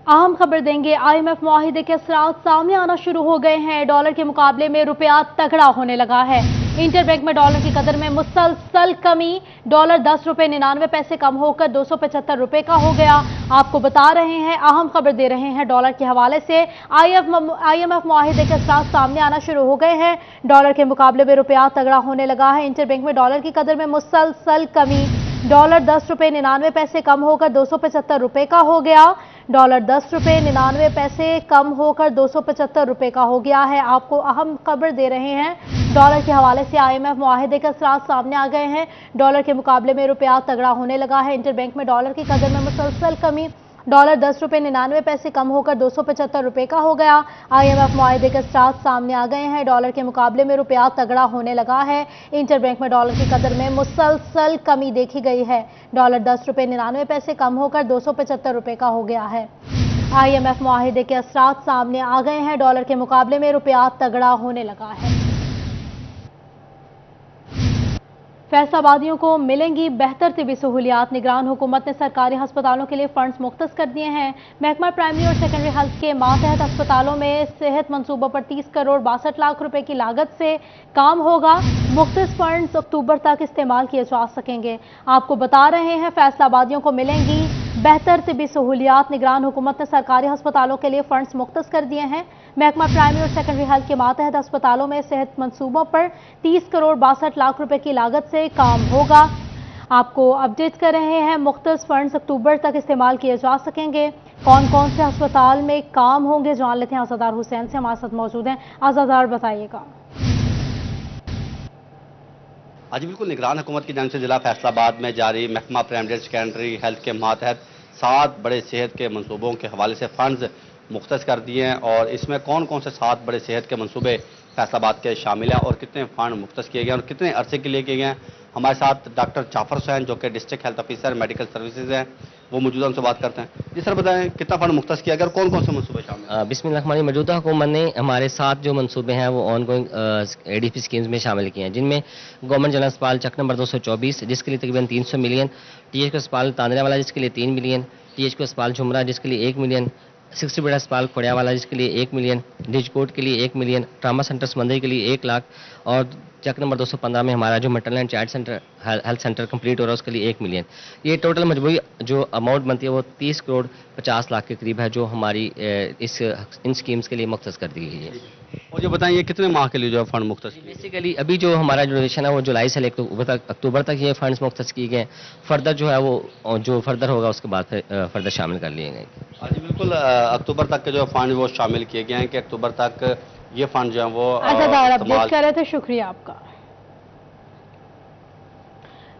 अहम खबर देंगे। IMF मुआहिदे के असरात सामने आना शुरू हो गए हैं। डॉलर के मुकाबले में रुपया तगड़ा होने लगा है। इंटरबैंक में डॉलर की कदर में मुसलसल कमी। डॉलर 10 रुपए 99 पैसे कम होकर 275 रुपए का हो गया। आपको बता रहे हैं, अहम खबर दे रहे हैं डॉलर के हवाले से। IMF मुआहिदे के असरात सामने आना शुरू हो गए हैं। डॉलर के मुकाबले में रुपया तगड़ा होने लगा है। इंटरबैंक में डॉलर की कदर में मुसलसल कमी। डॉलर 10 रुपए 99 पैसे कम होकर 275 रुपए का हो गया। डॉलर 10 रुपए 99 पैसे कम होकर 275 रुपए का हो गया है। आपको अहम खबर दे रहे हैं डॉलर के हवाले से। IMF मुआहिदे के असरात सामने आ गए हैं। डॉलर के मुकाबले में रुपया तगड़ा होने लगा है। इंटरबैंक में डॉलर की कदर में मुसलसल कमी। डॉलर 10 रुपए 99 पैसे कम होकर 275 रुपए का हो गया। IMF मुआहिदे के असरात सामने आ गए हैं। डॉलर के मुकाबले में रुपया तगड़ा होने लगा है। इंटरबैंक में डॉलर की कदर में मुसलसल कमी देखी गई है। डॉलर 10 रुपए 99 पैसे कम होकर 275 रुपए का हो गया है। IMF मुआहिदे के असरात सामने आ गए हैं। डॉलर के मुकाबले में रुपया तगड़ा होने लगा है। फैसलाबादियों को मिलेंगी बेहतर तिबी सहूलियात। निगरान हुकूमत ने सरकारी अस्पतालों के लिए फंड्स मुख्तस कर दिए हैं। महकमा प्राइमरी और सेकेंडरी हेल्थ के मातहत अस्पतालों में सेहत मंसूबों पर 30 करोड़ 62 लाख रुपए की लागत से काम होगा। मुख्तस फंड्स अक्टूबर तक इस्तेमाल किए जा सकेंगे। आपको बता रहे हैं, फैसलाबादियों को मिलेंगी बेहतर तिबी सहूलियात। निगरान हुकूमत ने सरकारी अस्पतालों के लिए फंड्स मुख्तस कर दिए हैं। महकमा प्राइमरी और सेकेंडरी हेल्थ के मातहत अस्पतालों में सेहत मंसूबों पर 30 करोड़ 62 लाख रुपए की लागत से काम होगा। आपको अपडेट कर रहे हैं, मुख्तस फंड्स अक्टूबर तक इस्तेमाल किए जा सकेंगे। कौन कौन से अस्पताल में काम होंगे, जान लेते हैं। आज़ादार हुसैन से हमारे साथ मौजूद हैं। आज़ादार, बताइएगा। आज बिल्कुल निगरान हुकूमत की जानिब से जिला फैसलाबाद में जारी महकमा प्राइमरी सेकेंडरी हेल्थ के मातहत 7 बड़े सेहत के मंसूबों के हवाले से फंड्स मुख्तस कर दिए हैं। और इसमें कौन कौन से 7 बड़े सेहत के मंसूबे फैसलाबाद के शामिल हैं और कितने फंड मुख्तस किए गए और कितने अरसे के लिए किए गए हैं। हमारे साथ डॉक्टर जाफर हुसैन जो कि district health officer medical services हैं, वो मौजूदा उनसे बात करते हैं। जी सर, बताएं कितना फंड मुख्तस किया गया और कौन कौन से मंसूबे शामिल हैं। बिस्मिल्लाह। मौजूदा हुकूमत ने हमारे 7 जो मंसूबे हैं वो ऑन गोइंग ADP स्कीम्स में शामिल किए हैं, जिनमें गवर्नमेंट जनरल अस्पताल चक नंबर 224 जिसके लिए तकरीबन 300 मिलियन, THQ अस्पताल तांदरावाला जिसके लिए 3 मिलियन, THQ अस्पताल झुमरा जिसके लिए 1 मिलियन, 60 बेड अस्पताल खोड़ियावाला जिसके लिए 1 मिलियन, डिजकोट के लिए 1 मिलियन, ट्रामा सेंटर समंदरी के लिए 1 लाख और चक नंबर 215 में हमारा जो maternal and child centre health centre complete हो रहा है उसके लिए 1 मिलियन। ये टोटल मजबूरी जो अमाउंट बनती है वो 30 करोड़ 50 लाख के करीब है, जो हमारी इन स्कीम्स के लिए मुख्तस कर दी गई है। और ये बताएं, ये कितने माह के लिए जो है फंड मुख्तस? बेसिकली अभी जो हमारा ड्यूरेशन है वो जुलाई से लेकर अक्टूबर तक ये फंड्स मुख्तस किए गए। फर्दर जो है वो जो फर्दर होगा उसके बाद फर्दर शामिल कर लिए गए। जी बिल्कुल, अक्टूबर तक के जो फंड वो शामिल किए गए हैं कि अक्टूबर तक ये फंड जो है वो अपडेट कर रहे थे। शुक्रिया आपका।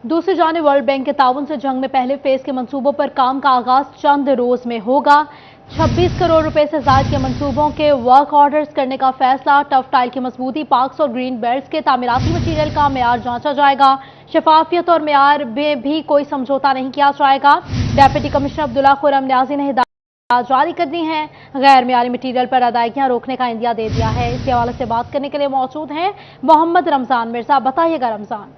दूसरी जानिब वर्ल्ड बैंक के ताउन से जंग में पहले फेज के मंसूबों पर काम का आगाज चंद रोज में होगा। 26 करोड़ रुपए से ज्यादा के मंसूबों के वर्क ऑर्डर्स करने का फैसला। टफ टाइल की मजबूती, पार्क्स और ग्रीन बेल्ट्स के तामीराती मटीरियल का मेयार जांचा जाएगा। शफाफियत और मेयार में भी कोई समझौता नहीं किया जाएगा। डेप्यूटी कमिश्नर अब्दुल्ला खुरम न्याजी ने हिदायत जारी कर दी हैं। गैर मेयारी मटीरियल पर अदायगियां रोकने का इंदिया दे दिया है। इस हवाले से बात करने के लिए मौजूद हैं मोहम्मद रमजान मिर्जा। बताइएगा रमजान।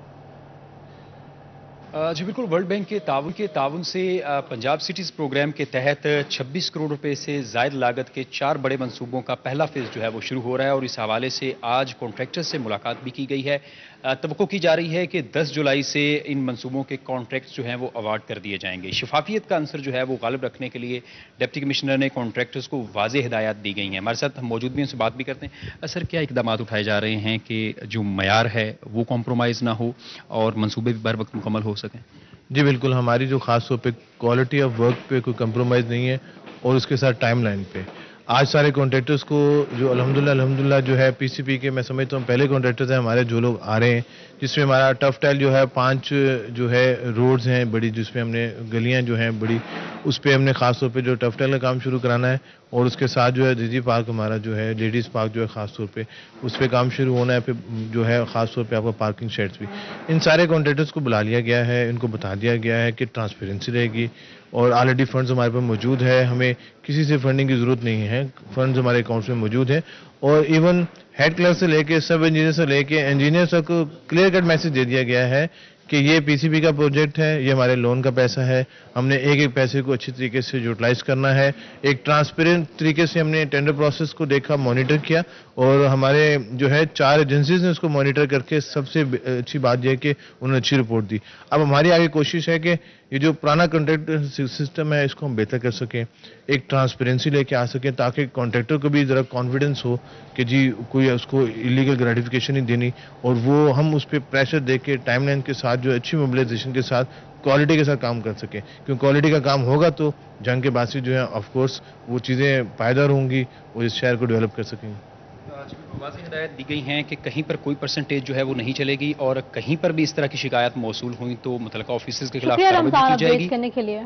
जी बिल्कुल, वर्ल्ड बैंक के ताउन से पंजाब सिटीज़ प्रोग्राम के तहत 26 करोड़ रुपए से ज़ायद लागत के 4 बड़े मंसूबों का पहला फेज़ जो है वो शुरू हो रहा है और इस हवाले से आज कॉन्ट्रैक्टर से मुलाकात भी की गई है। तवक्को की जा रही है कि 10 जुलाई से इन मंसूबों के कॉन्ट्रैक्ट्स जो हैं वो अवार्ड कर दिए जाएंगे। शफाफियत का अंसर जो है वो गालिब रखने के लिए डिप्टी कमिश्नर ने कॉन्ट्रैक्टर्स को वाज़ेह हिदायत दी गई हैं। हमारे साथ मौजूद भी उनसे बात भी करते हैं। सर, क्या इकदाम उठाए जा रहे हैं कि जो मयार है वो कॉम्प्रोमाइज़ ना हो और मंसूबे भी बर वक्त मुकम्मल हो सकें? जी बिल्कुल, हमारी जो खास तौर पे क्वालिटी ऑफ वर्क पे कोई कंप्रोमाइज़ नहीं है और उसके साथ टाइमलाइन पे आज सारे कॉन्ट्रैक्टर्स को जो अल्हम्दुलिल्लाह जो है PCP के मैं समझता हूँ पहले कॉन्ट्रैक्टर्स हैं हमारे जो लोग आ रहे हैं, जिसमें हमारा टफ टाइल जो है 5 जो है रोड्स हैं बड़ी, जिसमें हमने गलियां जो हैं बड़ी, उस पर हमने खास तौर पे जो टफ टाइल का काम शुरू कराना है और उसके साथ जो है दीदी पार्क हमारा जो है लेडीज़ पार्क जो है खास तौर पे उस पर काम शुरू होना है। फिर जो है खास तौर पे आपका पार्किंग शेड्स भी, इन सारे कॉन्ट्रैक्टर्स को बुला लिया गया है, इनको बता दिया गया है कि ट्रांसपेरेंसी रहेगी और ऑलरेडी फंड्स हमारे पास मौजूद है, हमें किसी से फंडिंग की ज़रूरत नहीं है, फंड्स हमारे अकाउंट्स में मौजूद है और इवन हेड क्लर्क से लेके सब इंजीनियर से लेके इंजीनियर तक क्लियर कट मैसेज दे दिया गया है کہ یہ PCP کا پروجیکٹ ہے, یہ ہمارے لون کا پیسہ ہے, ہم نے ایک ایک پیسے کو اچھی طریقے سے یوٹیلائز کرنا ہے. ایک ٹرانسپیرنٹ طریقے سے ہم نے ٹینڈر پروسیس کو دیکھا, مانیٹر کیا, اور ہمارے جو ہے 4 ایجنسیز نے اس کو مانیٹر کر کے سب سے اچھی بات یہ ہے کہ انہوں نے اچھی رپورٹ دی. اب ہماری آگے کوشش ہے کہ یہ جو پرانا کانٹریکٹ سسٹم ہے اس کو ہم بہتر کر سکیں, ایک ٹرانسپیرنسی لے کے آ سکیں, تاکہ کانٹریکٹر کو بھی ذرا کانفیڈنس ہو کہ جی کوئی اس کو ایلیگل گریٹیفیکیشن نہیں دینی, اور وہ ہم اس پہ پریشر دے کے ٹائم لائن کے ساتھ جو اچھی موبلائزیشن کے ساتھ کوالٹی کے ساتھ کام کر سکیں. کیونکہ کوالٹی کا کام ہوگا تو جنگ کے باعث جو ہے آف کورس وہ چیزیں پائیدار ہوں گی, وہ اس شہر کو ڈیولپ کر سکیں گے. واضح ہدایت دی گئی ہیں کہ کہیں پر کوئی پرسنٹیج جو ہے وہ نہیں چلے گی, اور کہیں پر بھی اس طرح کی شکایات موصول ہوئیں تو متعلقہ آفیسرز کے خلاف شکریہ کارروائی رمضان کی جائے اپڈیٹ گی. کرنے کے لیے.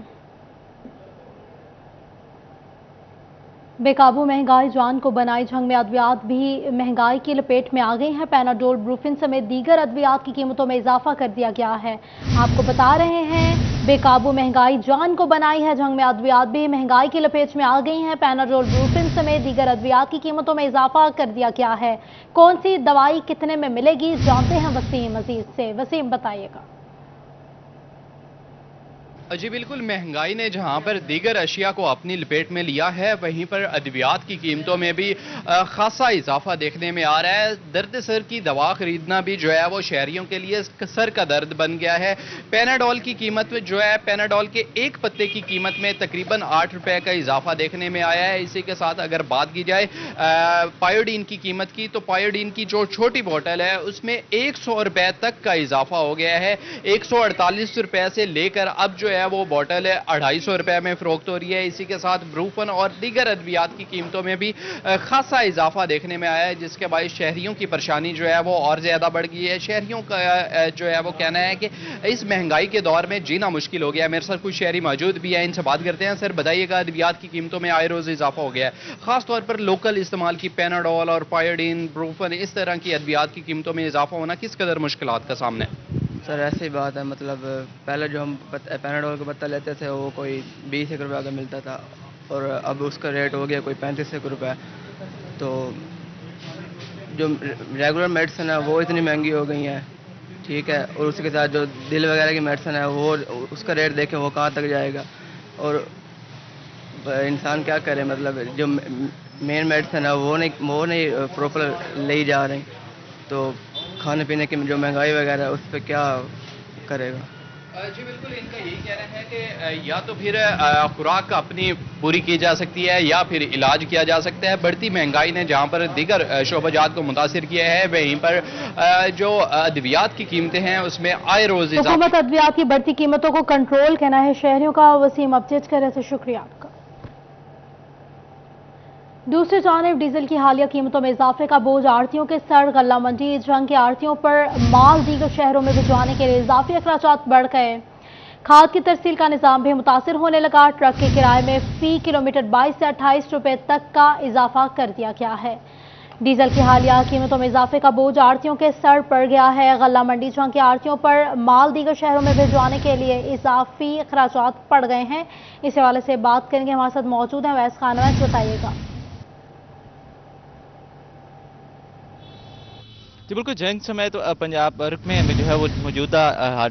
بے قابو مہنگائی جان کو بنائی, جنگ میں ادویات بھی مہنگائی کی لپیٹ میں آ گئی ہیں. پیناڈول, بروفن سمیت دیگر ادویات کی قیمتوں میں اضافہ کر دیا گیا ہے. آپ کو بتا رہے ہیں بے قابو مہنگائی جان کو بنائی ہے, جنگ میں ادویات بھی مہنگائی کی لپیٹ میں آ گئی ہیں. پیناڈول, بروفن سمیت دیگر ادویات کی قیمتوں میں اضافہ کر دیا گیا ہے. کون سی دوائی کتنے میں ملے گی, جانتے ہیں وسیم مزید سے. وسیم بتائیے گا. جی بالکل, مہنگائی نے جہاں پر دیگر اشیاء کو اپنی لپیٹ میں لیا ہے, وہیں پر ادویات کی قیمتوں میں بھی خاصا اضافہ دیکھنے میں آ رہا ہے. درد سر کی دوا خریدنا بھی جو ہے وہ شہریوں کے لیے سر کا درد بن گیا ہے. پیناڈول کی قیمت جو ہے, پیناڈول کے ایک پتے کی قیمت میں تقریباً 8 روپے کا اضافہ دیکھنے میں آیا ہے. اسی کے ساتھ اگر بات کی جائے پائیوڈین کی قیمت کی, تو پائیوڈین کی جو چھوٹی بوٹل ہے اس میں 100 روپے تک کا اضافہ ہو گیا ہے. 148 روپے سے لے کر اب جو ہے وہ بوٹل 250 روپے میں فروخت ہو رہی ہے. اسی کے ساتھ بروفن اور دیگر ادویات کی قیمتوں میں بھی خاصا اضافہ دیکھنے میں آیا ہے, جس کے باعث شہریوں کی پریشانی جو ہے وہ اور زیادہ بڑھ گئی ہے. شہریوں کا جو ہے وہ کہنا ہے کہ اس مہنگائی کے دور میں جینا مشکل ہو گیا ہے. میرے ساتھ کچھ شہری موجود بھی ہیں, ان سے بات کرتے ہیں. سر بتائیے گا, ادویات کی قیمتوں میں آئے روز اضافہ ہو گیا ہے, خاص طور پر لوکل استعمال کی پیناڈول اور پائیوڈین, بروفن, اس طرح کی ادویات کی قیمتوں میں اضافہ ہونا کس قدر مشکلات کا سامنا ہے؟ سر ایسی بات ہے, مطلب پہلے جو ہم پیناڈول کا پتہ لیتے تھے وہ کوئی 20 روپے کا ملتا تھا, اور اب اس کا ریٹ ہو گیا کوئی 35 روپے. تو جو ریگولر میڈیسن ہے وہ اتنی مہنگی ہو گئی ہیں, ٹھیک ہے, اور اس کے ساتھ جو دل وغیرہ کی میڈیسن ہے وہ اس کا ریٹ دیکھیں وہ کہاں تک جائے گا, اور انسان کیا کرے, مطلب جو مین میڈیسن ہے وہ نہیں پراپر لے جا رہے ہیں, تو کھانے پینے کی جو مہنگائی وغیرہ ہے اس پہ کیا کرے گا. جی بالکل, ان کا یہی کہنا ہے کہ یا تو پھر خوراک اپنی پوری کی جا سکتی ہے یا پھر علاج کیا جا سکتا ہے. بڑھتی مہنگائی نے جہاں پر دیگر شعبہ جات کو متاثر کیا ہے, وہیں پر جو ادویات کی قیمتیں ہیں اس میں آئے روز اضافہ. حکومت ادویات کی بڑھتی قیمتوں کو کنٹرول کرنا ہے شہریوں کا. وسیم اپڈیٹ کر رہے تھے, شکریہ آپ کا. دوسری جانب ڈیزل کی حالیہ قیمتوں میں اضافے کا بوجھ آڑھتیوں کے سر. غلہ منڈی جنگ کے آڑھتیوں پر مال دیگر شہروں میں بھجوانے کے لیے اضافی اخراجات بڑھ گئے. کھاد کی ترسیل کا نظام بھی متاثر ہونے لگا. ٹرک کے کرائے میں فی کلومیٹر 22 سے 28 روپے تک کا اضافہ کر دیا گیا ہے. ڈیزل کی حالیہ قیمتوں میں اضافے کا بوجھ آڑھتیوں کے سر پڑ گیا ہے. غلہ منڈی جنگ کے آڑھتیوں پر مال دیگر شہروں میں بھجوانے کے لیے اضافی اخراجات پڑ گئے ہیں. اس حوالے سے بات کریں گے, ہمارے ساتھ موجود ہیں ویس خان. ویس بتائیے گا. جی بالکل, جنگ سمیت پنجاب بھر میں جو ہے وہ موجودہ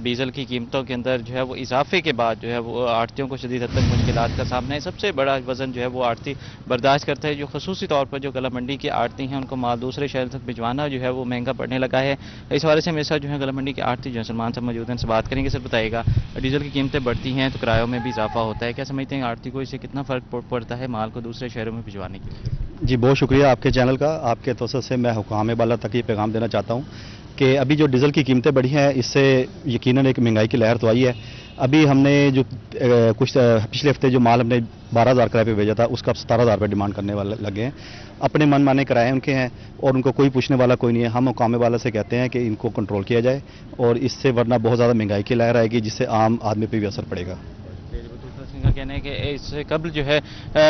ڈیزل کی قیمتوں کے اندر جو ہے وہ اضافے کے بعد جو ہے وہ آڑھتیوں کو شدید حد تک مشکلات کا سامنا ہے. سب سے بڑا وزن جو ہے وہ آڑھتی برداشت کرتا ہے, جو خصوصی طور پر جو غلہ منڈی کی آڑھتی ہیں ان کو مال دوسرے شہر تک بھجوانا جو ہے وہ مہنگا پڑنے لگا ہے. اس حوالے سے میرے ساتھ جو ہے غلہ منڈی کے آڑھتی جو ہے سلمان صاحب موجود ہیں, ان سے بات کریں گے. سر بتائیے گا, ڈیزل کی قیمتیں بڑھتی ہیں تو کرایوں میں بھی اضافہ ہوتا ہے, کیا سمجھتے ہیں آڑھتی کو اس سے کتنا فرق پڑتا ہے مال کو دوسرے شہروں میں بھجوانے کے لیے؟ جی بہت شکریہ آپ کے چینل کا. آپ کے توسط سے میں حکام بالا تک یہ پیغام دینا چاہتا ہوں کہ ابھی جو ڈیزل کی قیمتیں بڑھی ہیں اس سے یقیناً ایک مہنگائی کی لہر تو آئی ہے. ابھی ہم نے جو کچھ پچھلے ہفتے جو مال ہم نے 12,000 کرائے پہ بھیجا تھا اس کا 17,000 روپے ڈیمانڈ کرنے والے لگے ہیں. اپنے من مانے کرائے ان کے ہیں اور ان کو کوئی پوچھنے والا کوئی نہیں ہے. ہم حکام بالا سے کہتے ہیں کہ ان کو کنٹرول کیا جائے, اور اس سے ورنہ بہت زیادہ مہنگائی کی لہر آئے گی جس سے عام آدمی پہ بھی اثر پڑے گا. کا کہنا ہے کہ اس سے قبل جو ہے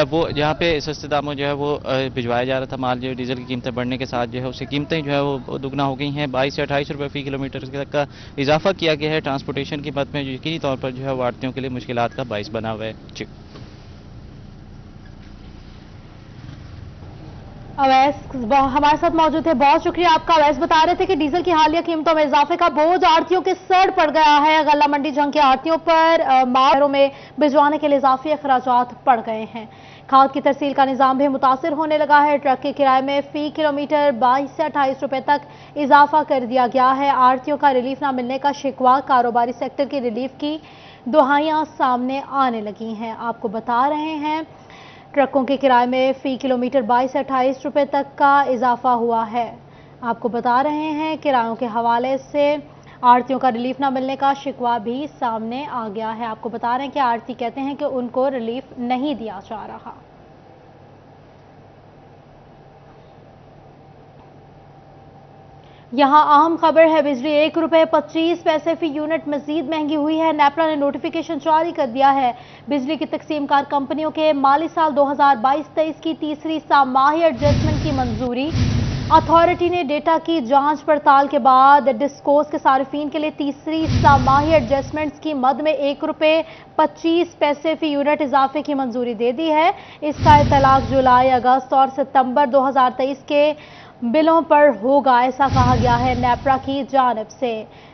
وہ جہاں پہ سستے داموں جو ہے وہ بھجوایا جا رہا تھا مال, جو ڈیزل کی قیمتیں بڑھنے کے ساتھ جو ہے اس کی قیمتیں جو ہے وہ دگنا ہو گئی ہیں. 22 سے 28 روپے فی کلومیٹر تک کا اضافہ کیا گیا ہے. ٹرانسپورٹیشن کی مد میں جو یقینی طور پر جو ہے وہ آڑھتیوں کے لیے مشکلات کا باعث بنا ہوا ہے. جی अवैस हमारे साथ मौजूद है, बहुत शुक्रिया आपका। अवैस बता रहे थे कि डीजल की हालिया कीमतों में इजाफे का बोझ आड़तियों के सर पड़ गया है। गल्ला मंडी जंग के आड़तियों पर मालों में भिजवाने के लिए इजाफी अखराजात पड़ गए हैं। खाद की तरसील का निजाम भी मुतासिर होने लगा है। ट्रक के किराए में फी किलोमीटर 22 से 28 रुपए तक इजाफा कर दिया गया है। आड़तियों का रिलीफ न मिलने का शिकवा, कारोबारी सेक्टर की रिलीफ की दुहाइयां सामने आने लगी हैं। आपको बता रहे हैं ट्रकों के किराए में फी किलोमीटर 22 से 28 रुपए तक का इजाफा हुआ है। आपको बता रहे हैं किरायों के हवाले से आड़तियों का रिलीफ न मिलने का शिकवा भी सामने आ गया है। आपको बता रहे हैं कि आड़ती कहते हैं कि उनको रिलीफ नहीं दिया जा रहा। यहां अहम खबर है, बिजली 1 रुपए 25 पैसे फी यूनिट मजीद महंगी हुई है। नेपरा ने नोटिफिकेशन जारी कर दिया है। बिजली की तकसीमकार कंपनियों के माली साल 2022-23 की तीसरी सामाही एडजस्टमेंट की मंजूरी। अथॉरिटी ने डेटा की जांच पड़ताल के बाद डिस्कोस के सार्फिन के लिए तीसरी सामाही एडजस्टमेंट्स की मद में 1 रुपए 25 पैसे फी यूनिट इजाफे की मंजूरी दे दी है। इसका इतलाक जुलाई, अगस्त और सितंबर 2023 के बिलों पर होगा, ऐसा कहा गया है नेपरा की जानिब से।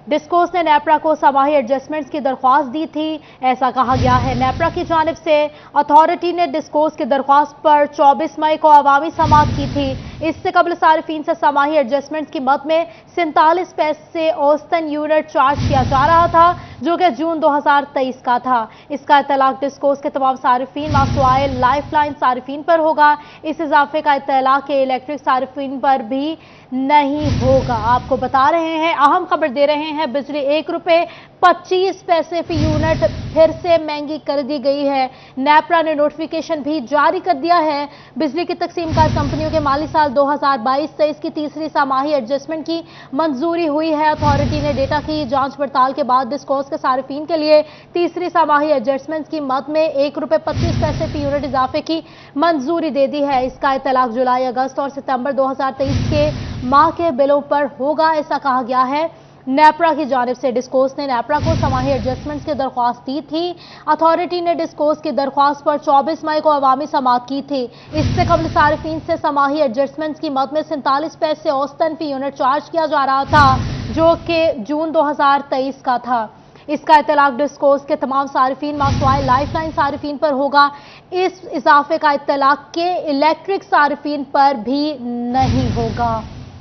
डिस्कोस ने नेपरा को समाही एडजस्टमेंट्स की दरख्वास्त दी थी, ऐसा कहा गया है नेपरा की जानिब से। अथॉरिटी ने डिस्कोस की दरख्वास्त पर 24 मई को अवामी समाअत की थी। इससे कबल सारिफीन से समाही एडजस्टमेंट्स की मद में 47 पैसे औसतन यूनिट चार्ज किया जा रहा था, जो कि जून 2023 का था। इसका इतलाक डिस्कोस के तमाम सारिफीन मासवाए लाइफ लाइन सारिफीन पर होगा। इस इजाफे का इतलाक के इलेक्ट्रिक सारिफीन पर भी नहीं होगा। आपको बता रहे हैं, अहम खबर दे रहे हैं, बिजली 1 रुपए 25 पैसे फी यूनिट फिर से महंगी कर दी गई है। नेपरा ने नोटिफिकेशन भी जारी कर दिया है। बिजली की तकसीमकार कंपनियों के माली साल 2022-23 की तीसरी सामाही एडजस्टमेंट की मंजूरी हुई है। अथॉरिटी ने डेटा की जांच पड़ताल के बाद डिस्कोस के सारिफीन के लिए तीसरी सामाही एडजस्टमेंट की मद में 1 रुपए 25 पैसे फी यूनिट इजाफे की मंजूरी दे दी है। इसका इतलाक जुलाई, अगस्त और सितंबर 2023 के माह के बिलों पर होगा, ऐसा कहा गया है नेपरा की जानिब से। डिस्कोस ने नेपरा को समाही एडजस्टमेंट्स की दरख्वास्त दी थी। अथॉरिटी ने डिस्कोस की दरख्वास्त पर 24 मई को अवामी समाअत की थी। इससे कबल सारिफीन से समाही एडजस्टमेंट्स की मद में 47 पैसे औसतन फी यूनिट चार्ज किया जा रहा था, जो कि जून 2023 का था। इसका इतलाक डिस्कोस के तमाम सारिफीन मासवाए लाइफ लाइन सारिफीन पर होगा। इस इजाफे का इतलाक के इलेक्ट्रिक सारिफीन पर भी नहीं होगा।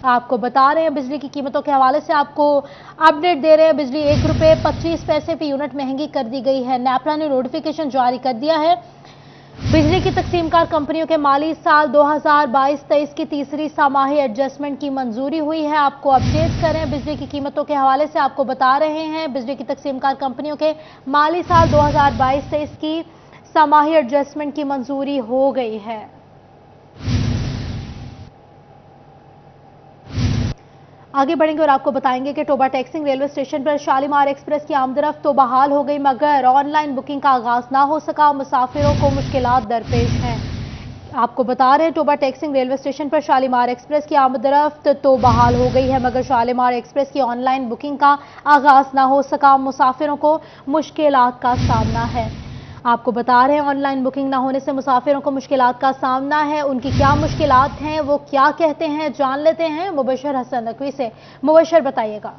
आपको बता रहे हैं बिजली की कीमतों के हवाले से आपको अपडेट दे रहे हैं। बिजली 1 रुपए 25 पैसे फी यूनिट महंगी कर दी गई है। नेपरा ने नोटिफिकेशन जारी कर दिया है। बिजली की तकसीमकार कंपनियों के माली साल 2022-23 की तीसरी सामाही एडजस्टमेंट की मंजूरी हुई है। आपको अपडेट करें बिजली की कीमतों के हवाले से आपको बता रहे हैं, बिजली की तकसीमकार कंपनियों के माली साल 2022-23 की सामाही एडजस्टमेंट की मंजूरी हो गई है। आगे बढ़ेंगे और आपको बताएंगे कि टोबा टैक्सिंग रेलवे स्टेशन पर शालीमार एक्सप्रेस की आमदरफ्त तो बहाल हो गई, मगर ऑनलाइन बुकिंग का आगाज ना हो सका। मुसाफिरों को मुश्किलात दरपेश हैं। आपको बता रहे हैं, टोबा टैक्सिंग रेलवे स्टेशन पर शालीमार एक्सप्रेस की आमदरफ्त तो बहाल हो गई है, मगर शालीमार एक्सप्रेस की ऑनलाइन बुकिंग का आगाज ना हो सका। मुसाफिरों को मुश्किलात का सामना है। आपको बता रहे हैं, ऑनलाइन बुकिंग ना होने से मुसाफिरों को मुश्किलात का सामना है। उनकी क्या मुश्किलात हैं, वो क्या कहते हैं, जान लेते हैं मुबशर हसन नकवी से। मुबशर, बताइएगा।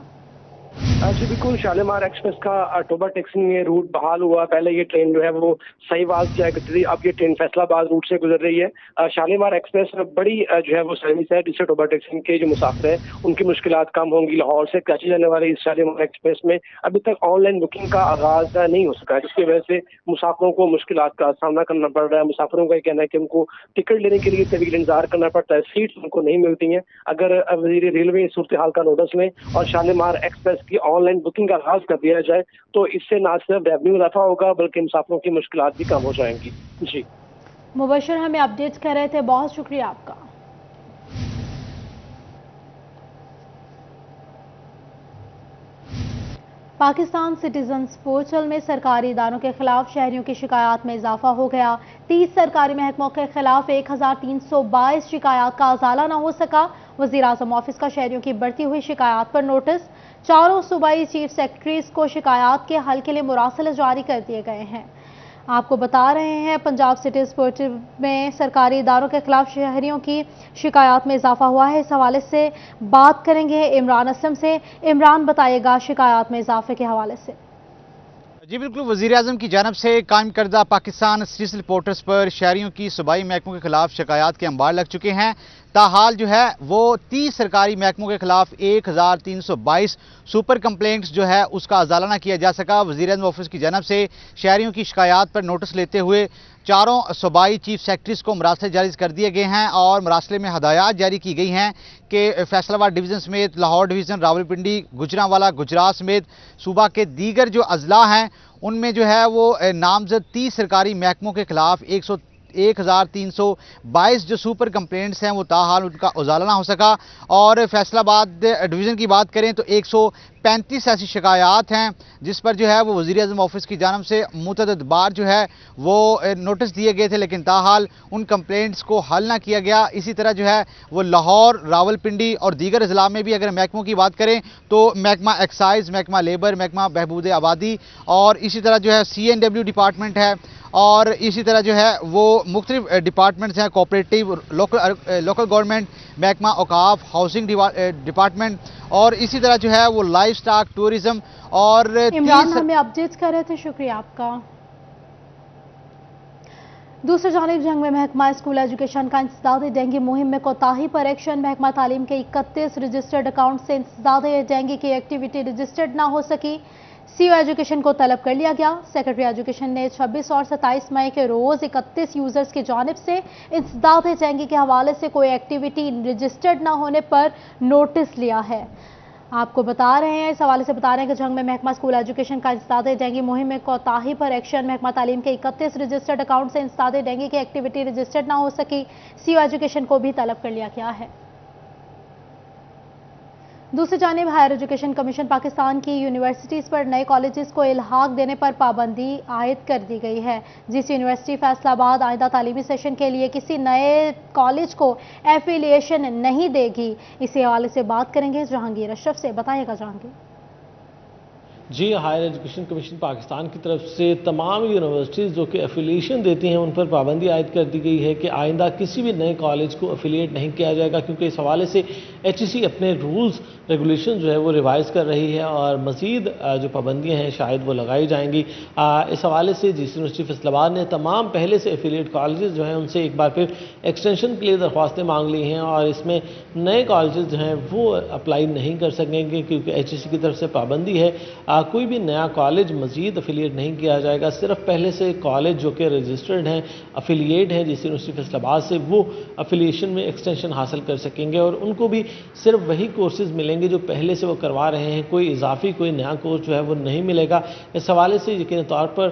जी बिल्कुल, शालीमार एक्सप्रेस का टोबा टैक्सिंग में रूट बहाल हुआ। पहले ये ट्रेन जो है वो सहीवाल से गुजरी थी, अब ये ट्रेन फैसलाबाद रूट से गुजर रही है। शालीमार एक्सप्रेस बड़ी जो है वो सर्विस है, जिससे टोबा टैक्सिंग के जो मुसाफिर हैं उनकी मुश्किलात कम होंगी। लाहौर से कराची जाने वाली इस शालीमार एक्सप्रेस में अभी तक ऑनलाइन बुकिंग का आगाज नहीं हो सका, जिसकी वजह से मुसाफिरों को मुश्किलात का सामना करना पड़ रहा है। मुसाफिरों का कहना है कि उनको टिकट लेने के लिए तवील इंतजार करना पड़ता है, सीट्स उनको नहीं मिलती हैं। अगर वज़ीर रेलवे इस सूरत हाल का नोटिस लें और शालीमार एक्सप्रेस की ऑनलाइन बुकिंग का आगाज कर दिया जाए तो इससे न सिर्फ रेवेन्यू इजाफा होगा बल्कि मुसाफिरों की मुश्किलात भी कम हो जाएंगी। जी मुबशर, हमें अपडेट कर रहे थे, बहुत शुक्रिया आपका। पाकिस्तान सिटीजन्स पोर्टल में सरकारी इदारों के खिलाफ शहरियों की शिकायत में इजाफा हो गया। 30 सरकारी महकमों के खिलाफ 1322 शिकायत का अजाला न हो सका। वज़ीर आज़म ऑफिस का शहरियों की बढ़ती हुई शिकायत पर नोटिस। चारों सूबाई चीफ सेक्रेटरीज को शिकायत के हल के लिए मुरासले जारी कर दिए गए हैं। آپ کو بتا رہے ہیں پنجاب سٹی اسپورٹ میں سرکاری اداروں کے خلاف شہریوں کی شکایات میں اضافہ ہوا ہے. اس حوالے سے بات کریں گے عمران اسلم سے. عمران بتائیے گا شکایات میں اضافے کے حوالے سے. جی بالکل، وزیر اعظم کی جانب سے قائم کردہ پاکستان سٹیزن رپورٹرز پر شہریوں کی صوبائی محکموں کے خلاف شکایات کے انبار لگ چکے ہیں. تاحال جو ہے وہ 30 سرکاری محکموں کے خلاف 1322 سپر کمپلینٹس جو ہے اس کا ازالہ نہ کیا جا سکا. وزیر اعظم آفس کی جانب سے شہریوں کی شکایات پر نوٹس لیتے ہوئے چاروں صوبائی چیف سیکرٹریز کو مراسلے جاری کر دیے گئے ہیں اور مراسلے میں ہدایات جاری کی گئی ہیں کہ فیصل آباد ڈویژن سمیت لاہور ڈویژن، راولپنڈی، گجرانوالہ، گجرات سمیت صوبہ کے دیگر جو اضلاع ہیں ان میں جو ہے وہ نامزد 30 سرکاری محکموں کے خلاف 1322 جو سپر کمپلینٹس ہیں وہ تاحال ان کا ازالہ نہ ہو سکا. اور فیصل آباد ڈویژن کی بات کریں تو 135 ایسی شکایات ہیں جس پر جو ہے وہ وزیر اعظم آفس کی جانب سے متعدد بار جو ہے وہ نوٹس دیے گئے تھے، لیکن تاحال ان کمپلینٹس کو حل نہ کیا گیا. اسی طرح جو ہے وہ لاہور، راولپنڈی اور دیگر اضلاع میں بھی اگر محکموں کی بات کریں تو محکمہ ایکسائز، محکمہ لیبر، محکمہ بہبود آبادی اور اسی طرح جو ہے CNW ڈپارٹمنٹ ہے اور اسی طرح جو ہے وہ مختلف ڈپارٹمنٹس ہیں، کوآپریٹیو، لوکل گورنمنٹ، محکمہ اوقاف، ہاؤسنگ ڈپارٹمنٹ اور اسی طرح جو ہے وہ لائف سٹاک، ٹورزم اور عمران ہمیں اپڈیٹ کر رہے تھے، شکریہ آپ کا. دوسری جانب جنگ میں محکمہ اسکول ایجوکیشن کا انسداد ڈینگی مہم میں کوتاہی پر ایکشن. محکمہ تعلیم کے 31 رجسٹرڈ اکاؤنٹ سے انسداد ڈینگی کی ایکٹیویٹی رجسٹرڈ نہ ہو سکی. CO ایجوکیشن کو طلب کر لیا گیا. سیکرٹری ایجوکیشن نے 26 اور 27 مئی کے روز 31 یوزرز کی جانب سے انسداد ڈینگی کے حوالے سے کوئی ایکٹیویٹی رجسٹرڈ نہ ہونے پر نوٹس لیا ہے. آپ کو بتا رہے ہیں، اس حوالے سے بتا رہے ہیں کہ جنگ میں محکمہ اسکول ایجوکیشن کا انسداد ڈینگی مہم میں کوتاہی پر ایکشن. محکمہ تعلیم کے 31 رجسٹرڈ اکاؤنٹ سے انسداد ڈینگی کی ایکٹیویٹی رجسٹرڈ نہ ہو سکی. CO ایجوکیشن کو بھی طلب کر لیا گیا ہے. دوسری جانب ہائر ایجوکیشن کمیشن پاکستان کی یونیورسٹیز پر نئے کالجز کو الحاق دینے پر پابندی عائد کر دی گئی ہے. جس یونیورسٹی فیصل آباد آئندہ تعلیمی سیشن کے لیے کسی نئے کالج کو ایفیلیشن نہیں دے گی. اسی حوالے سے بات کریں گے جہانگیر اشرف سے. بتائیے گا جہانگیر. جی، ہائر ایجوکیشن کمیشن پاکستان کی طرف سے تمام یونیورسٹیز جو کہ ایفیلیشن دیتی ہیں ان پر پابندی عائد کر دی گئی ہے کہ آئندہ کسی بھی نئے کالج کو ایفیلیٹ نہیں کیا جائے گا، کیونکہ اس حوالے سے HEC اپنے رولز ریگولیشن جو ہے وہ ریوائز کر رہی ہے اور مزید جو پابندیاں ہیں شاید وہ لگائی جائیں گی. اس حوالے سے جس یونیورسٹی فیصل آباد نے تمام پہلے سے ایفیلیٹ کالجز جو ہیں ان سے ایک بار پھر ایکسٹینشن کے لیے درخواستیں مانگ لی ہیں اور اس میں نئے کالجز جو ہیں وہ اپلائی نہیں کر سکیں گے کیونکہ HEC کی طرف سے پابندی ہے. کوئی بھی نیا کالج مزید افیلیٹ نہیں کیا جائے گا. صرف پہلے سے کالج جو کہ رجسٹرڈ ہیں، افیلیٹ ہیں جس یونیورسٹی فیصل آباد سے، وہ افیلیشن میں ایکسٹینشن حاصل کر سکیں گے اور ان کو بھی صرف وہی کورسز ملیں گے جو پہلے سے وہ کروا رہے ہیں. کوئی اضافی کوئی نیا کورس جو ہے وہ نہیں ملے گا. اس حوالے سے یقینی طور پر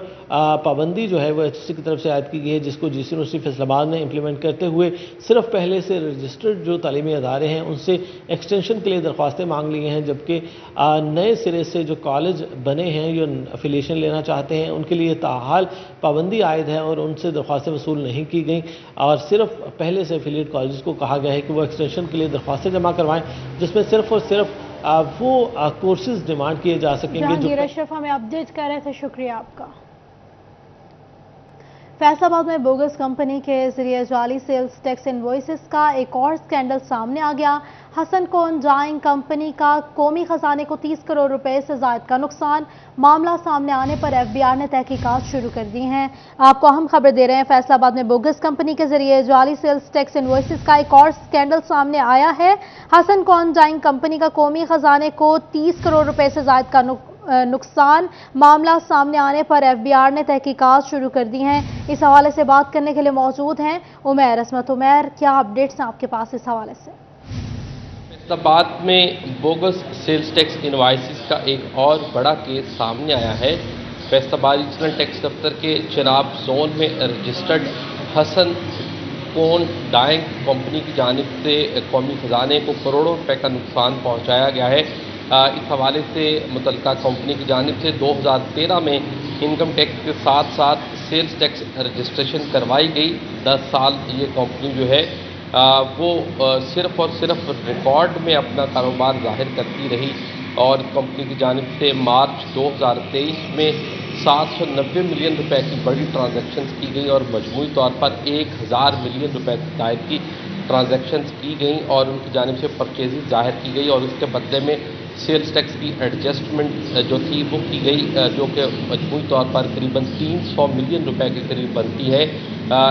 پابندی جو ہے وہ HEC کی طرف سے عائد کی گئی ہے جس کو جس یونیورسٹی فیصل آباد نے امپلیمنٹ کرتے ہوئے صرف پہلے سے رجسٹرڈ جو تعلیمی ادارے ہیں ان سے ایکسٹینشن کے لیے درخواستیں مانگ لی ہیں، جبکہ نئے سرے سے جو کالج بنے ہیں جو افیلیشن لینا چاہتے ہیں ان کے لیے تاحال پابندی عائد ہے اور ان سے درخواستیں وصول نہیں کی گئیں اور صرف پہلے سے افیلیٹ کالجز کو کہا گیا ہے کہ وہ ایکسٹینشن کے لیے درخواستیں جمع کروائیں جس میں صرف اور صرف وہ کورسز ڈیمانڈ کیے جا سکیں گے. جہانگیر اشرف ہمیں اپڈیٹ کر رہے تھے، شکریہ آپ کا. فیصل آباد میں بوگس کمپنی کے ذریعے جعلی سیلز ٹیکس انوائسز کا ایک اور سکینڈل سامنے آ گیا. حسن کون ڈائنگ کمپنی کا قومی خزانے کو 30 کروڑ روپے سے زائد کا نقصان. معاملہ سامنے آنے پر FBR نے تحقیقات شروع کر دی ہیں. آپ کو اہم خبر دے رہے ہیں، فیصل آباد میں بوگس کمپنی کے ذریعے جعلی سیلز ٹیکس انوائسز کا ایک اور سکینڈل سامنے آیا ہے. حسن کون ڈائنگ کمپنی کا قومی خزانے کو 30 کروڑ روپے سے زائد کا نقصان. معاملہ سامنے آنے پر FBR نے تحقیقات شروع کر دی ہیں. اس حوالے سے بات کرنے کے لیے موجود ہیں عمیر عصمت. عمیر، کیا اپڈیٹس ہیں آپ کے پاس اس حوالے سے؟ فیصل آباد میں بوگس سیلز ٹیکس انوائسز کا ایک اور بڑا کیس سامنے آیا ہے. فیصل آباد ریجنل ٹیکس دفتر کے چناب زون میں رجسٹرڈ حسن کون ڈائنگ کمپنی کی جانب سے قومی خزانے کو کروڑوں روپے کا نقصان پہنچایا گیا ہے. اس حوالے سے متعلقہ کمپنی کی جانب سے 2013 میں انکم ٹیکس کے ساتھ ساتھ سیلز ٹیکس رجسٹریشن کروائی گئی. 10 سال یہ کمپنی جو ہے وہ صرف اور صرف ریکارڈ میں اپنا کاروبار ظاہر کرتی رہی اور کمپنی کی جانب سے مارچ 2023 میں 790 मिलियन रुपए की बड़ी ट्रांजैक्शंस की गई और मजमूई तौर पर 1000 मिलियन रुपए दायर की ट्रांजैक्शंस की गई और उनकी जानिब से परचेजेज जाहिर की गई और उसके बदले में सेल्स टैक्स की एडजस्टमेंट जो थी वो की गई, जो कि मजमूई तौर पर करीबन 300 मिलियन रुपए के करीब बनती है।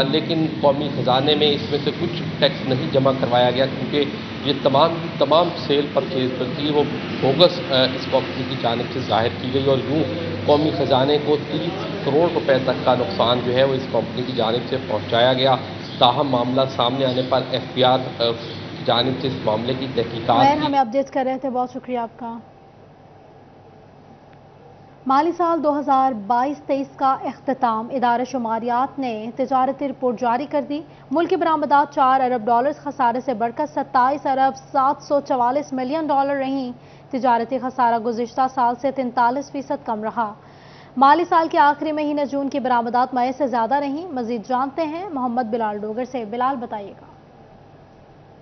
लेकिन कौमी ख़जाने में इसमें से कुछ टैक्स नहीं जमा करवाया गया क्योंकि ये तमाम सेल परचेज पर थी वो बोगस इस कंपनी की जानिब से जाहिर की गई और यूँ कौमी ख़जाने को 30 करोड़ रुपए तक का नुकसान जो है वो इस कंपनी की जानिब से पहुँचाया गया। ताहम मामला सामने आने पर FBI की जानिब से इस मामले की तहकीकात हमें अपडेट कर रहे थे, बहुत शुक्रिया आपका। माली साल 2022-23 का इख्तिताम इदारे शुमारियात ने तिजारती रिपोर्ट जारी कर दी। मुल्क की बरामदात 4 अरब डॉलर खसारे से बढ़कर 27 अरब 744 मिलियन डॉलर रहीं। तिजारती खसारा गुज़िश्ता साल से 43% कम रहा। माली साल के आखिरी महीने जून की बरामदात मई से ज़्यादा रहीं। मजीद जानते हैं मोहम्मद बिलाल डोगर से। बिलाल, बताइएगा।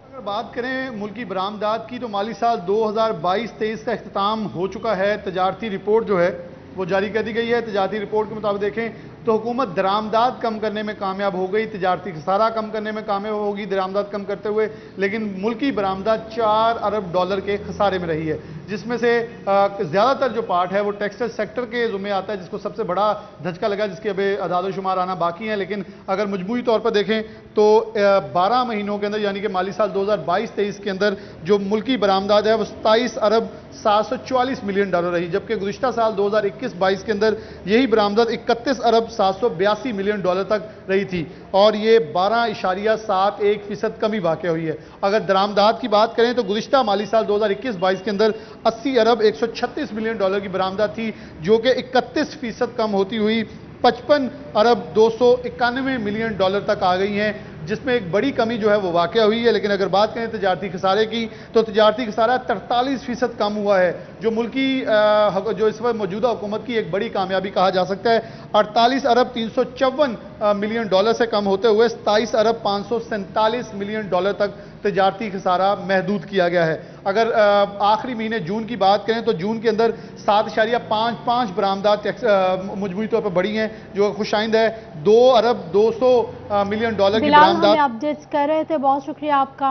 अगर बात करें मुल्क की बरामदात की तो माली साल 2022-23 का इख्तिताम हो चुका है। तजारती रिपोर्ट जो है वो जारी कर दी गई है। तजारती रिपोर्ट के मुताबिक देखें तो हुकूमत दरामदात कम करने में कामयाब हो गई, तजारती खसारा कम करने में कामयाब होगी दरामदात कम करते हुए, लेकिन मुल्की बरामदात 4 अरब डॉलर के खसारे में रही है, जिसमें से ज़्यादातर जो पार्ट है वो टेक्सटाइल सेक्टर के ज़ुम्मे आता है, जिसको सबसे बड़ा धचका लगा, जिसके अभी अदाद शुमार आना बाकी हैं। लेकिन अगर मजमूई तौर पर देखें तो 12 महीनों के अंदर यानी कि माली साल 2022-23 के अंदर जो मुल्की बरामदात है वो 27 अरब 744 मिलियन डॉलर रही, जबकि गुज़िश्ता साल 2021-22 के अंदर यही बरामदात 31 अरब 782 मिलियन डॉलर तक रही थी और ये 12.71% कमी वाक़ हुई है। अगर दरामदात की बात करें तो गुज़िश्ता माली साल 2021-22 के अंदर 80 अरब 136 मिलियन डॉलर की बरामदात थी, जो कि 31% कम होती हुई 55 अरब 291 मिलियन डॉलर तक आ गई हैं, जिसमें एक बड़ी कमी जो है वो वाक़या हुई है। लेकिन अगर बात करें तजारती खसारे की तो तजारती खसारा 43% कम हुआ है, जो मुल्की जो इस वक्त मौजूदा हुकूमत की एक बड़ी कामयाबी कहा जा सकता है। 48 अरब 354 मिलियन डॉलर से कम होते हुए 27 अरब 547 मिलियन डॉलर तक तजारती खसारा महदूद किया गया है। अगर आखिरी महीने जून की बात करें तो जून के अंदर 7.55 बरामदात मजमूई तौर पर बढ़ी हैं, जो खुशाइंद है। 2 अरब 200 मिलियन डॉलर की बरामदात अपडेट्स कर रहे थे, बहुत शुक्रिया आपका।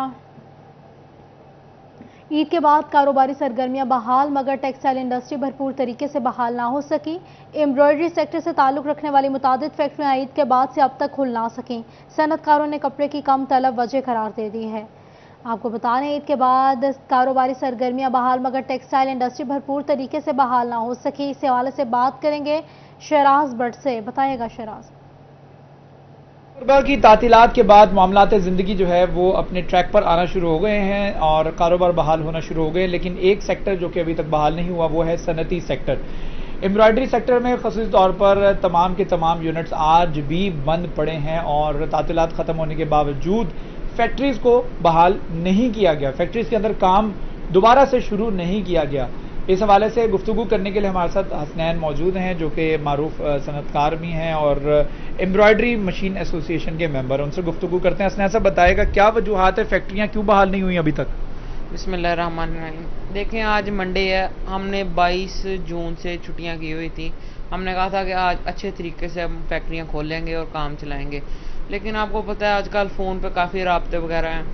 ईद के बाद कारोबारी सरगर्मियां बहाल, मगर टेक्सटाइल इंडस्ट्री भरपूर तरीके से बहाल ना हो सकी। एम्ब्रॉयडरी सेक्टर से ताल्लुक़ रखने वाली मुतादिद फैक्ट्रियां ईद के बाद से अब तक खुल ना सकीं। सनतकारों ने कपड़े की कम तलब वजह करार दे दी है। आपको बता दें ईद के बाद कारोबारी सरगर्मियां बहाल, मगर टेक्सटाइल इंडस्ट्री भरपूर तरीके से बहाल ना हो सकी। इस हवाले से बात करेंगे शराज भट्ट से। बताइएगा शराज। कारोबार की तातीलात के बाद मामलात ज़िंदगी जो है वो अपने ट्रैक पर आना शुरू हो गए हैं और कारोबार बहाल होना शुरू हो गए, लेकिन एक सेक्टर जो कि अभी तक बहाल नहीं हुआ वो है सनती सेक्टर। एम्ब्रॉयडरी सेक्टर में ख़ास तौर पर तमाम के तमाम यूनिट्स आज भी बंद पड़े हैं और तातीलात ख़त्म होने के बावजूद फैक्ट्रीज़ को बहाल नहीं किया गया, फैक्ट्रीज़ के अंदर काम दोबारा से शुरू नहीं किया गया। इस हवाले से गुफ्तगू करने के लिए हमारे साथ हसनैन मौजूद हैं, जो कि मारूफ सनतकार भी हैं और एम्ब्रॉयडरी मशीन एसोसिएशन के मेंबर। उनसे गुफ्तगू करते हैं। हसनैन साहब, बताएगा क्या वजूहात है, फैक्ट्रियाँ क्यों बहाल नहीं हुई अभी तक? बिस्मिल्लाहिर्रहमानिर्रहीम। देखें, आज मंडे है, हमने 22 जून से छुट्टियां की हुई थी। हमने कहा था कि आज अच्छे तरीके से हम फैक्ट्रियां खोलेंगे और काम चलाएंगे, लेकिन आपको पता है आजकल फ़ोन पे काफ़ी राब्ते वगैरह हैं,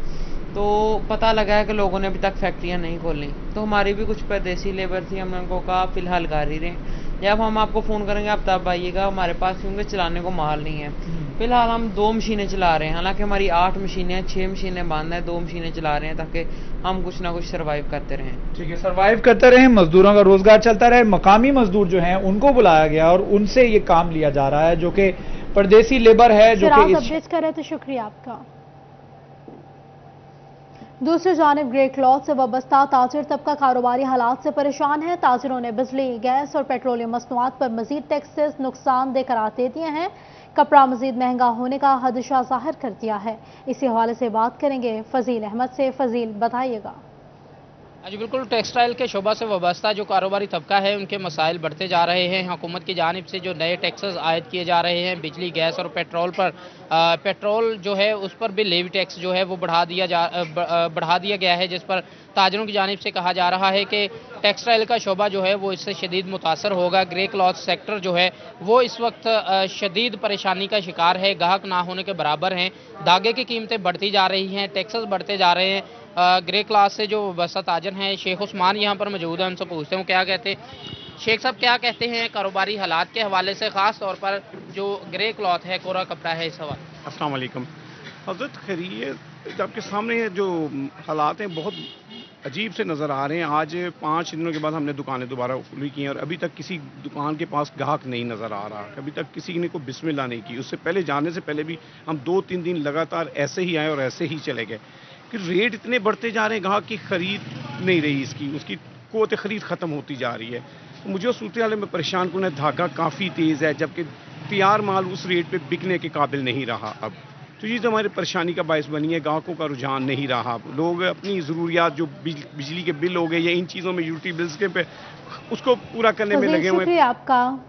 तो पता लगा है कि लोगों ने अभी तक फैक्ट्रियां नहीं खोली। तो हमारी भी कुछ परदेसी लेबर थी, हमने उनको कहा फ़िलहाल घर ही रहें, जब हम आपको फ़ोन करेंगे आप तब आइएगा, हमारे पास क्योंकि चलाने को माल नहीं है। फ़िलहाल हम 2 मशीनें चला रहे हैं, हालांकि हमारी 8 मशीनें हैं, 6 मशीनें बंद हैं, 2 मशीनें चला रहे हैं ताकि हम कुछ ना कुछ सर्वाइव करते रहें। ठीक है, सर्वाइव करते रहें, मजदूरों का रोजगार चलता रहे। मकामी मजदूर जो हैं उनको बुलाया गया और उनसे ये काम लिया जा रहा है, जो कि परदेसी लेबर है, जो कि अपडेट कर रहे थे। शुक्रिया आपका। दूसरी जानिब ग्रे क्लॉथ से वाबस्ता ताजिर तबका कारोबारी हालात से परेशान है। ताजिरों ने बिजली, गैस और पेट्रोलियम मसनूआत पर मजीद टैक्सेस नुकसानदेह करार दे दिए हैं। कपड़ा मजीद महंगा होने का खदशा जाहिर कर दिया है। इसी हवाले से बात करेंगे फजील अहमद से। फजील, बताइएगा। जी बिल्कुल, टेक्सटाइल के शोबा से वाबस्ता जो कारोबारी तबका है उनके मसाइल बढ़ते जा रहे हैं। हुकूमत की जानिब से जो नए टैक्सेस आयद किए जा रहे हैं बिजली, गैस और पेट्रोल पर, पेट्रोल जो है उस पर भी लेवी टैक्स जो है वो बढ़ा दिया गया है, जिस पर ताजरों की जानिब से कहा जा रहा है कि टेक्सटाइल का शोबा जो है वो इससे शदीद मुतासर होगा। ग्रे क्लॉथ सेक्टर जो है वो इस वक्त शदीद परेशानी का शिकार है, गाहक ना होने के बराबर हैं। धागे की कीमतें बढ़ती जा रही हैं, टैक्सेस बढ़ते जा रहे हैं। ग्रे क्लास से जो वसा ताजर हैं शेख उस्मान यहाँ पर मौजूद हैं, उनसे पूछते हैं क्या कहते हैं। शेख साहब क्या कहते हैं कारोबारी हालात के हवाले से, ख़ास तौर पर जो ग्रे क्लॉथ है, कोरा कपड़ा है, इस हवाले। अस्सलाम वालेकुम हज़रत, खैरियत आपके सामने जो हालात हैं बहुत अजीब से नज़र आ रहे हैं। आज 5 दिनों के बाद हमने दुकानें दोबारा खुली की हैं और अभी तक किसी दुकान के पास ग्राहक नहीं नज़र आ रहा। अभी तक किसी ने कोई बिस्मिल्लाह नहीं की। उससे पहले, जाने से पहले भी हम 2-3 दिन लगातार ऐसे ही आए और ऐसे ही चले गए कि रेट इतने बढ़ते जा रहे हैं, ग्राहक की ख़रीद नहीं रही, उसकी क़ुव्वत ख़रीद ख़त्म होती जा रही है। तो मुझे उस सूरत हाल में परेशान कौन है, धागा काफ़ी तेज़ है जबकि तैयार माल उस रेट पे बिकने के काबिल नहीं रहा अब। तो ये तो हमारी परेशानी का बायस बनी है, ग्राहकों का रुझान नहीं रहा। लोग अपनी ज़रूरियात जो बिजली के बिल हो गए या इन चीज़ों में, यूटिलिटी बिल्स के पे, उसको पूरा करने में लगे हुए हैं।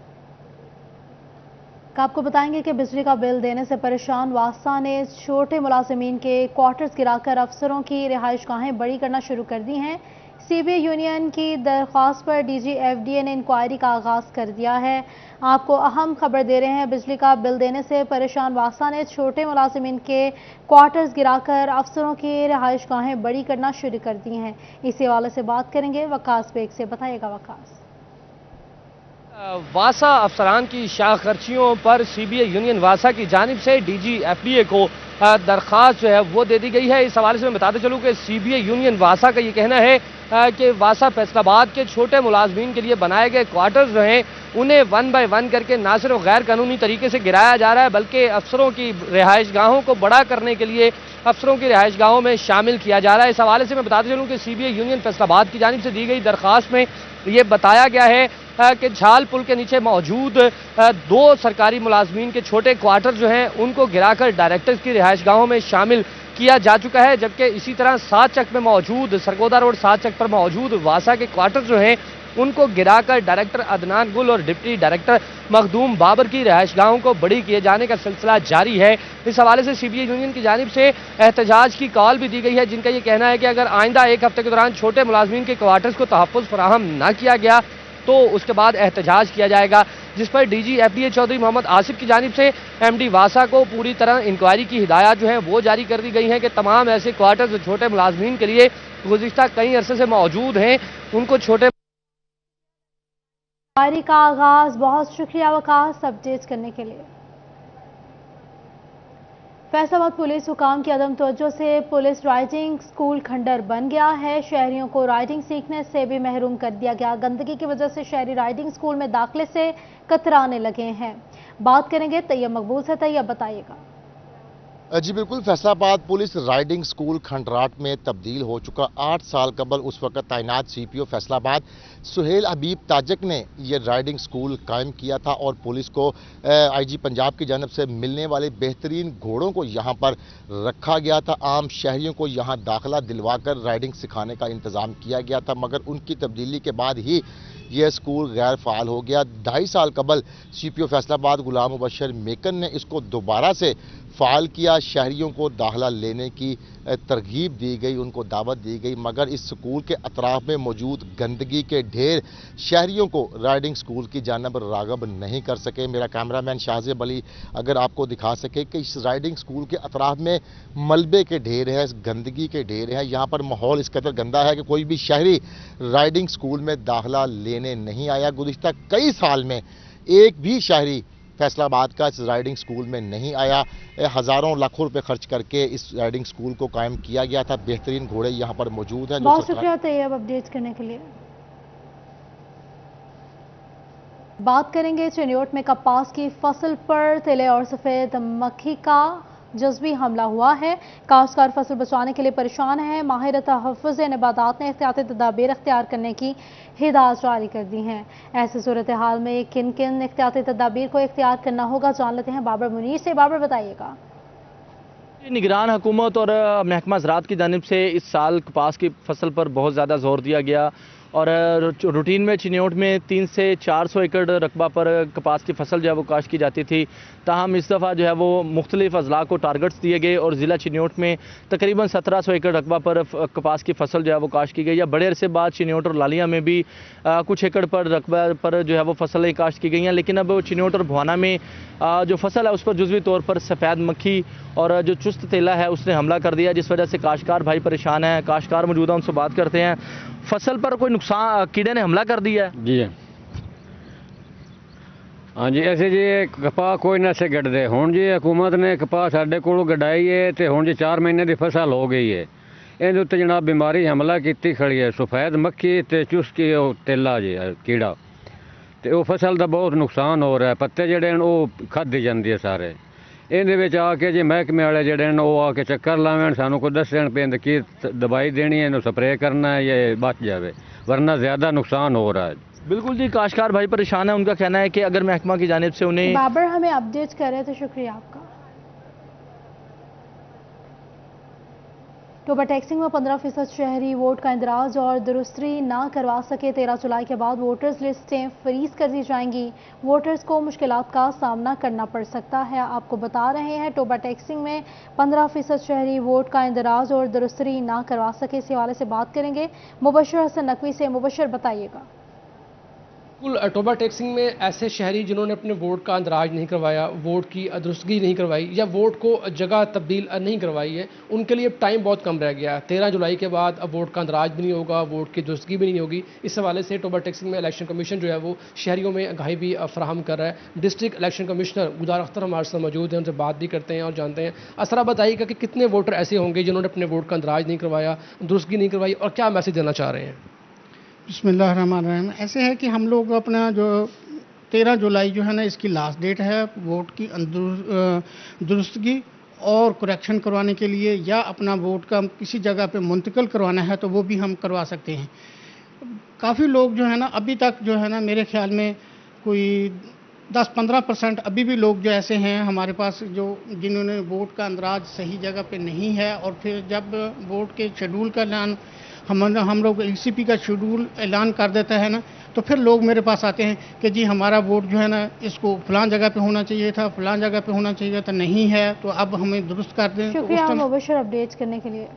आपको बताएंगे कि बिजली का बिल देने से परेशान वासा ने छोटे मुलाजिमीन के क्वार्टर्स गिराकर अफसरों की रिहाइश गाहें बड़ी करना शुरू कर दी हैं। सीबीआई यूनियन की दरख्वास्त पर डीजी एफडीए ने इंक्वायरी का आगाज कर दिया है। आपको अहम खबर दे रहे हैं, बिजली का बिल देने से परेशान वासा ने छोटे मुलाजिमीन के क्वार्टर्स गिराकर अफसरों की रिहाइश गाहें बड़ी करना शुरू कर दी हैं। इसी हवाले से बात करेंगे वकास बेग से। बताइएगा वकास। वासा अफसरान की शाख खर्चियों पर सीबीआई यूनियन वासा की जानिब से डीजी एफडीए को दरख्वास्त जो है वो दे दी गई है। इस हवाले से मैं बताते चलूँ कि सीबीआई यूनियन वासा का ये कहना है कि वासा फैसलाबाद के छोटे मुलाजमीन के लिए बनाए गए क्वार्टर्स जो हैं उन्हें 1 बाय 1 करके ना सिर्फ गैर कानूनी तरीके से गिराया जा रहा है बल्कि अफसरों की रिहाइश गाहों को बड़ा करने के लिए अफसरों की रिहाइश गाहों में शामिल किया जा रहा है। इस हवाले से मैं बताते चलूँ कि सीबीआई यूनियन फैसलाबाद की जानिब से दी गई दरख्वास्त में ये बताया गया है कि झाल पुल के नीचे मौजूद 2 सरकारी मुलाजमीन के छोटे क्वार्टर जो हैं उनको गिराकर डायरेक्टर्स की रिहाइश गाहों में शामिल किया जा चुका है, जबकि इसी तरह 7 चक में मौजूद, सरगोदा रोड 7 चक पर मौजूद वासा के क्वार्टर जो हैं उनको गिराकर डायरेक्टर अदनान गुल और डिप्टी डायरेक्टर मखदूम बाबर की रिहाइश गाहों को बड़ी किए जाने का सिलसिला जारी है। इस हवाले से सीबीआई यूनियन की जानिब से एहतजाज की कॉल भी दी गई है, जिनका ये कहना है कि अगर आइंदा 1 हफ्ते के दौरान छोटे मुलाजमीन के क्वार्टर्स को तहफ़्फ़ुज़ फराहम न किया गया तो उसके बाद एहतजाज किया जाएगा, जिस पर डीजी एफडीए चौधरी मोहम्मद आसिफ की जानिब से एमडी वासा को पूरी तरह इंक्वायरी की हिदायत जो है वो जारी कर दी गई है कि तमाम ऐसे क्वार्टर्स जो छोटे मुलाजमीन के लिए गुज़िश्ता कई अरसे से मौजूद हैं उनको छोटे इंक्वायरी का आगाज। बहुत शुक्रिया वकास अपडेट करने के लिए। फैसलाबाद पुलिस हुकाम की अदम तवज्जो से पुलिस राइडिंग स्कूल खंडर बन गया है। शहरियों को राइडिंग सीखने से भी महरूम कर दिया गया। गंदगी की वजह से शहरी राइडिंग स्कूल में दाखिले से कतराने लगे हैं। बात करेंगे तैयब मकबूल से। तैयब बताइएगा। जी बिल्कुल, फैसलाबाद पुलिस राइडिंग स्कूल खंडराट में तब्दील हो चुका। 8 साल कबल उस वक्त तैनात सीपीओ फैसलाबाद सुहेल हबीब ताजक ने ये राइडिंग स्कूल कायम किया था और पुलिस को आईजी पंजाब की जानिब से मिलने वाले बेहतरीन घोड़ों को यहाँ पर रखा गया था। आम शहरियों को यहाँ दाखिला दिलवाकर राइडिंग सिखाने का इंतज़ाम किया गया था, मगर उनकी तब्दीली के बाद ही यह स्कूल गैर फ़ाल हो गया। 2.5 साल कबल सीपीओ फैसलाबाद गुलाम मुबशर मेकन ने इसको दोबारा से फ़ाल किया। शहरियों को दाखिला लेने की तरगीब दी गई, उनको दावत दी गई, मगर इस स्कूल के अतराफ में मौजूद गंदगी के ढेर शहरियों को राइडिंग स्कूल की जानब राग़ब नहीं कर सके। मेरा कैमरामैन शाहज़ेब अली अगर आपको दिखा सके कि इस राइडिंग स्कूल के अतराफ में मलबे के ढेर है, गंदगी के ढेर है। यहाँ पर माहौल इस कदर गंदा है कि कोई भी शहरी राइडिंग स्कूल में दाखिला लेने नहीं आया। गुज़िश्ता कई साल में एक भी शहरी फैसलाबाद का इस राइडिंग स्कूल में नहीं आया। हज़ारों लाखों रुपए खर्च करके इस राइडिंग स्कूल को कायम किया गया था। बेहतरीन घोड़े यहाँ पर मौजूद हैं। बहुत शुक्रिया तैयब अपडेट करने के लिए। बात करेंगे चिन्योट में कपास की फसल पर तिले और सफ़ेद मक्खी का जज्बी हमला हुआ है। काश्तकार फसल बचाने के लिए परेशान है। माहिर तहफ़्फ़ुज़ नबातात ने एहतियाती तदाबीर अख्तियार करने की हिदायत जारी कर दी हैं। ऐसी सूरत हाल में किन किन एहतियाती तदाबीर को इख्तियार करना होगा, जान लेते हैं बाबर मुनीर से। बाबर बताइएगा। निगरान हुकूमत और महकमा ज़राअत की जानिब से इस साल कपास की फसल पर बहुत ज़्यादा जोर दिया गया और रूटीन में चिन्योट में 300 से 400 एकड़ रकबा पर कपास की फसल जो है वो काश्त की जाती थी। ताहम इस दफ़ा जो है वो मुख्तलिफ अजला को टारगेट्स दिए गए और ज़िला चिन्योट में तकरीबन 1700 एकड़ रकबा पर कपास की फसल जो है वो काश्त की गई। या बड़े अरसे बाद चिन्योट और लालिया में भी कुछ एकड़ पर रकबा पर जो है वो फसलें काश्त की गई हैं, लेकिन अब चिन्योट और भवाना में जो फसल है उस पर जुज़वी तौर पर सफ़ेद मक्खी और जो चुस्त तेला है उसने हमला कर दिया, जिस वजह से काश्तकार भाई परेशान हैं। काश्तकार मौजूदा उनसे बात करते हैं। फसल पर कोई नुकसान कीड़े ने हमला कर दिया है? जी हाँ जी, ऐसे जी कपा कोई ना से गढ़दे हुण जी हुकूमत ने कपा साडे कोलों गढ़ाई है तो हुण जी 4 महीने की फसल हो गई है। इहदे उत्ते जनाब बीमारी हमला की खड़ी है, सफेद मक्खी ते चुस्की तेला जी कीड़ा, तो वो फसल का बहुत नुकसान हो रहा है। पत्ते जड़े वो खाधी जाती है सारे। ਇਹਦੇ ਵਿੱਚ ਆ ਕੇ ਜੀ ਮਹਿਕਮੇ ਵਾਲੇ ਜਿਹੜੇ ਨੇ ਉਹ ਆ ਕੇ ਚੱਕਰ ਲਾਵਣ, ਸਾਨੂੰ ਕੋਈ ਦੱਸਣ ਪੈਂਦਾ ਕਿ ਦਵਾਈ ਦੇਣੀ ਹੈ, ਇਹਨੂੰ ਸਪਰੇ करना है, ये बच जावे वरना ज़्यादा नुकसान हो रहा है। बिल्कुल जी, काश्तकार भाई परेशान है। उनका कहना है कि अगर महकमा की जानिब से उन्हें बाबर हमें अपडेट कर रहे थे, शुक्रिया आपका। टोबा टैक्सिंग में 15% शहरी वोट का इंदराज और दुरुस्ती ना करवा सके। 13 जुलाई के बाद वोटर्स लिस्टें फ्रीज कर दी जाएंगी। वोटर्स को मुश्किलात का सामना करना पड़ सकता है। आपको बता रहे हैं टोबा टैक्सिंग में 15% शहरी वोट का इंदराज और दुरुस्ती ना करवा सके। इस हवाले से बात करेंगे मुबशर हसन नकवी से। मुबशर, बताइएगा। बिल्कुल, टोबा टैक्सिंग में ऐसे शहरी जिन्होंने अपने वोट का अंदराज नहीं करवाया, वोट की दुरुस्तगी नहीं करवाई या वोट को जगह तब्दील नहीं करवाई है, उनके लिए अब टाइम बहुत कम रह गया है। 13 जुलाई के बाद अब वोट का अंदराज भी नहीं होगा, वोट की दुरुस्तगी भी नहीं होगी। इस हवाले से टोबा टैक्सिंग में इलेक्शन कमीशन जो है वो शहरियों में आगाही भी फराहम कर रहा है। डिस्ट्रिक्ट इलेक्शन कमिश्नर गुदार अख्तर हमारे साथ मौजूद हैं, उनसे बात भी करते हैं और जानते हैं। असरा, बताइएगा कि कितने वोटर ऐसे होंगे जिन्होंने अपने वोट का अंदराज नहीं करवाया, दुरुस्तगी नहीं करवाई, और क्या मैसेज देना चाह रहे हैं? बिस्मिल्लाहिर्रहमानिर्रहीम। ऐसे है कि हम लोग अपना जो 13 जुलाई जो है ना, इसकी लास्ट डेट है वोट की दुरुस्तगी और करेक्शन करवाने के लिए, या अपना वोट का किसी जगह पे मुंतकिल करवाना है तो वो भी हम करवा सकते हैं। काफ़ी लोग जो है ना अभी तक जो है ना, मेरे ख्याल में कोई 10-15% अभी भी लोग जो ऐसे हैं हमारे पास जो जिन्होंने वोट का अंदराज सही जगह पे नहीं है। और फिर जब वोट के शेड्यूल का ऐलान हम लोग ECP का शेड्यूल ऐलान कर देता है ना, तो फिर लोग मेरे पास आते हैं कि जी हमारा वोट जो है ना इसको फलां जगह पे होना चाहिए था, फलां जगह पे होना चाहिए था, नहीं है तो अब हमें दुरुस्त कर दें। शुक्रिया मुबशर अपडेट करने के लिए।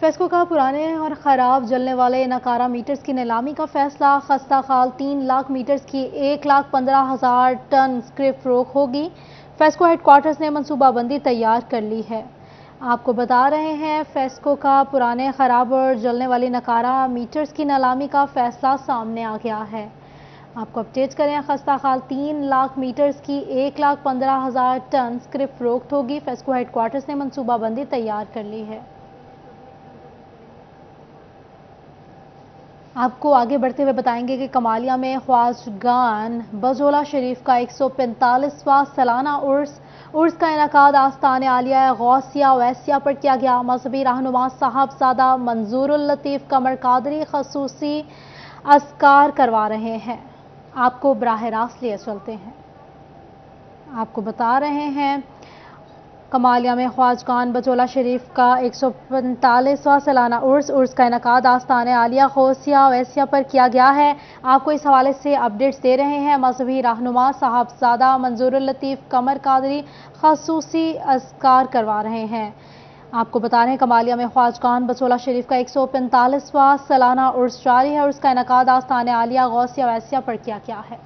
फेस्को का पुराने और ख़राब जलने वाले नकारा मीटर्स की नीलामी का फैसला। खस्ता खाल 3 लाख मीटर्स की 1,15,000 टन स्क्रैप फरोख्त होगी। फेस्को हेडक्वार्टर्स ने मनसूबाबंदी तैयार कर ली है। आपको बता रहे हैं फेस्को का पुराने ख़राब और जलने वाली नकारा मीटर्स की नीलामी का फैसला सामने आ गया है। आपको अपडेट करें, खस्ता खाल 3 लाख मीटर्स की 1,15,000 टन स्क्रैप फरोख्त होगी। फेस्को हेडक्वार्टर्स ने मनसूबाबंदी तैयार कर ली है। आपको आगे बढ़ते हुए बताएंगे कि कमालिया में ख्वाजगान बजोला शरीफ का 145वां सालाना उर्स का इनकाद आस्ताने आलिया गौसिया वैसिया पर किया गया। मजहबी रहनुमा साहबजादा मंजूरुल लतीफ़ कमर कादरी खसूसी अस्कार करवा रहे हैं। आपको बराह रास्त लिए चलते हैं। आपको बता रहे हैं कमालिया में ख्वाजगान बजोला शरीफ का 145वां सालाना उर्स का इनकाद आस्ताने आलिया गौसिया वैसिया पर किया गया है। आपको इस हवाले से अपडेट्स दे रहे हैं मजहबी रहनुमा साहबजादा मंजूरुल लतीफ़ कमर कादरी खसूसी अस्कार करवा रहे हैं। आपको बता रहे हैं कमालिया में ख्वाजगान बजोला शरीफ का 145वां सालाना उर्स जारी है। उर्स का इनकाद आस्ताने आलिया गौसिया वैसिया पर किया गया है।